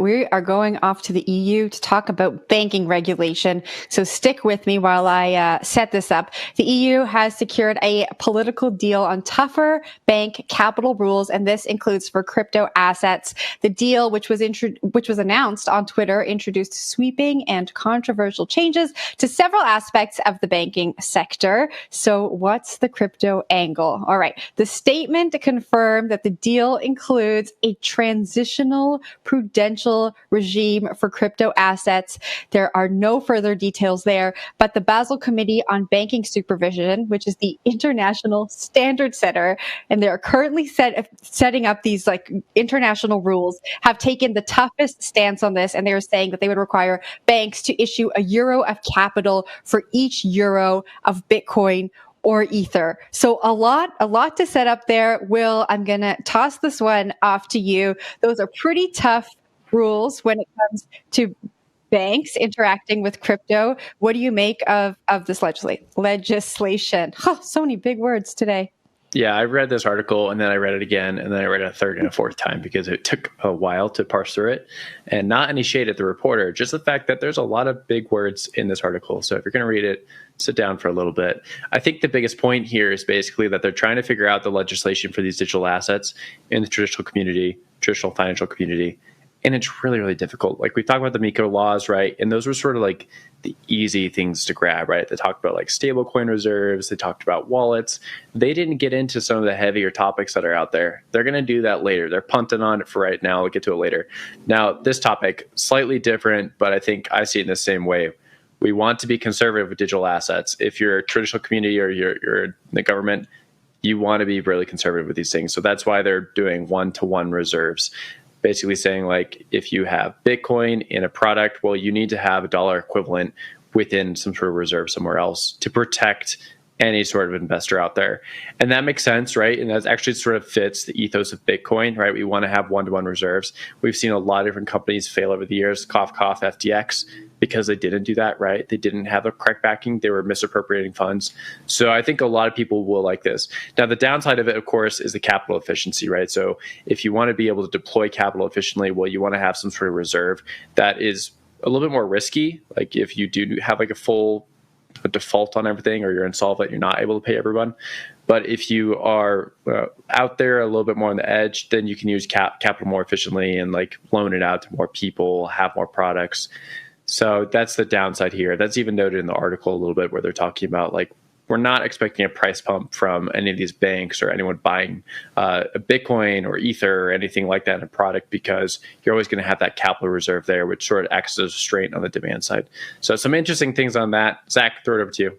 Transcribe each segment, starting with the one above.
we are going off to the EU to talk about banking regulation. So stick with me while I set this up. The EU has secured a political deal on tougher bank capital rules, and this includes for crypto assets. The deal, which was announced on Twitter, introduced sweeping and controversial changes to several aspects of the banking sector. So what's the crypto angle? All right. The statement confirmed that the deal includes a transitional prudential regime for crypto assets. There are no further details there, but the Basel Committee on Banking Supervision, which is the international standard setter, and they are currently setting up these like international rules, have taken the toughest stance on this, and they are saying that they would require banks to issue a euro of capital for each euro of Bitcoin or Ether. So a lot to set up there. Will, I'm going to toss this one off to you. Those are pretty tough rules when it comes to banks interacting with crypto. What do you make of this legislation? Oh, so many big words today. Yeah, I read this article and then I read it again and then I read it a third and a fourth time because it took a while to parse through it. And not any shade at the reporter, just the fact that there's a lot of big words in this article. So if you're going to read it, sit down for a little bit. I think the biggest point here is basically that they're trying to figure out the legislation for these digital assets in the traditional financial community. And it's really, really difficult. Like we talk about the MiCA laws, right? And those were sort of like the easy things to grab, right? They talked about like stablecoin reserves. They talked about wallets. They didn't get into some of the heavier topics that are out there. They're going to do that later. They're punting on it for right now. We'll get to it later. Now, this topic, slightly different, but I think I see it in the same way. We want to be conservative with digital assets. If you're a traditional community or you're in the government, you want to be really conservative with these things. So that's why they're doing one-to-one reserves. Basically saying like if you have Bitcoin in a product, well, you need to have a dollar equivalent within some sort of reserve somewhere else to protect any sort of investor out there. And that makes sense, right? And that actually sort of fits the ethos of Bitcoin, right? We want to have one-to-one reserves. We've seen a lot of different companies fail over the years, cough, FTX, because they didn't do that, right? They didn't have the correct backing. They were misappropriating funds. So I think a lot of people will like this. Now, the downside of it, of course, is the capital efficiency, right? So if you want to be able to deploy capital efficiently, well, you want to have some sort of reserve that is a little bit more risky. Like if you do have like a full default on everything or you're insolvent, you're not able to pay everyone. But if you are out there a little bit more on the edge, then you can use capital more efficiently and like loan it out to more people, have more products. So that's the downside here. That's even noted in the article a little bit where they're talking about like, we're not expecting a price pump from any of these banks or anyone buying a Bitcoin or Ether or anything like that in a product because you're always going to have that capital reserve there, which sort of acts as a restraint on the demand side. So some interesting things on that. Zach, throw it over to you.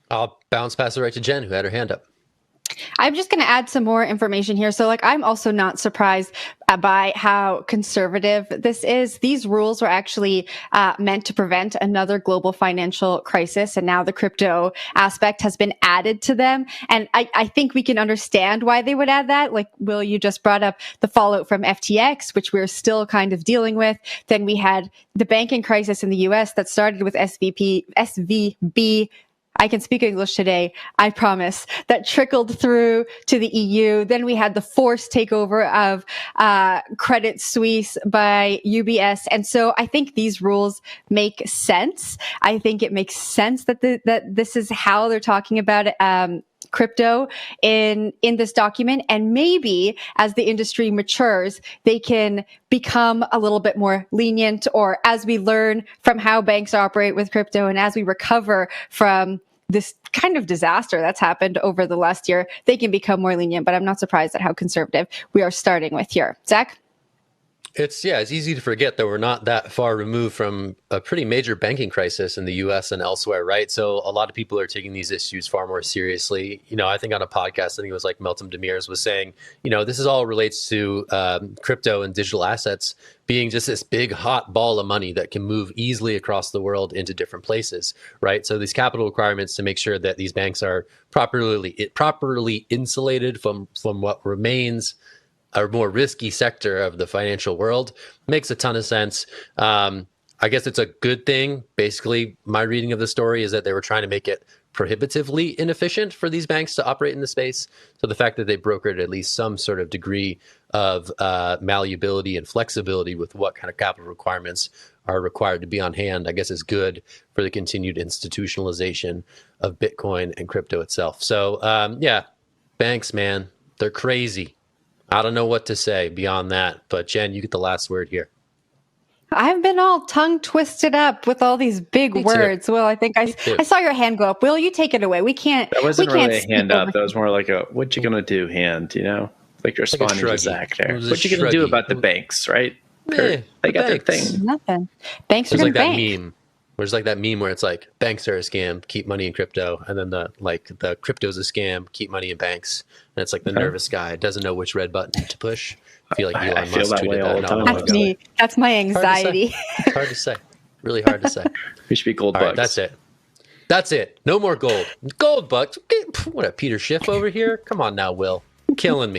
I'll pass it right to Jen, who had her hand up. I'm just going to add some more information here. So like, I'm also not surprised by how conservative this is. These rules were actually meant to prevent another global financial crisis. And now the crypto aspect has been added to them. And I think we can understand why they would add that. Like, Will, you just brought up the fallout from FTX, which we're still kind of dealing with. Then we had the banking crisis in the US that started with SVB. I can speak English today, I promise, that trickled through to the EU. Then we had the forced takeover of Credit Suisse by UBS. And so I think these rules make sense. I think it makes sense that that this is how they're talking about it. Crypto in this document, and maybe as the industry matures, they can become a little bit more lenient, or as we learn from how banks operate with crypto and as we recover from this kind of disaster that's happened over the last year, they can become more lenient. But I'm not surprised at how conservative we are starting with here. Zach? It's easy to forget that we're not that far removed from a pretty major banking crisis in the US and elsewhere, right? So a lot of people are taking these issues far more seriously. You know, I think on a podcast, I think it was like Meltem Demir's was saying, you know, this is all relates to crypto and digital assets being just this big hot ball of money that can move easily across the world into different places, right? So these capital requirements to make sure that these banks are properly insulated from what remains a more risky sector of the financial world makes a ton of sense. I guess it's a good thing. Basically, my reading of the story is that they were trying to make it prohibitively inefficient for these banks to operate in the space. So the fact that they brokered at least some sort of degree of malleability and flexibility with what kind of capital requirements are required to be on hand, I guess is good for the continued institutionalization of Bitcoin and crypto itself. So yeah, banks, man, they're crazy. I don't know what to say beyond that, but Jen, you get the last word here. I've been all tongue twisted up with all these big words. Will, I think I saw your hand go up. Will, you take it away. We can't. That wasn't really a hand up. That was more like a "what you gonna do" hand. You know, like you're responding to Zach there. What you gonna do about the banks, right? They got their thing. Nothing. Banks are gonna bank. Meme. There's like that meme where it's like banks are a scam, keep money in crypto, and then the crypto's a scam, keep money in banks. And it's like the nervous guy doesn't know which red button to push. I feel like Elon Musk tweeted that not long ago. That's me. That's my anxiety. It's hard to say. Really hard to say. We should be gold bucks. Right, that's it. That's it. No more gold. Gold bucks. What a Peter Schiff over here. Come on now, Will. Killing me.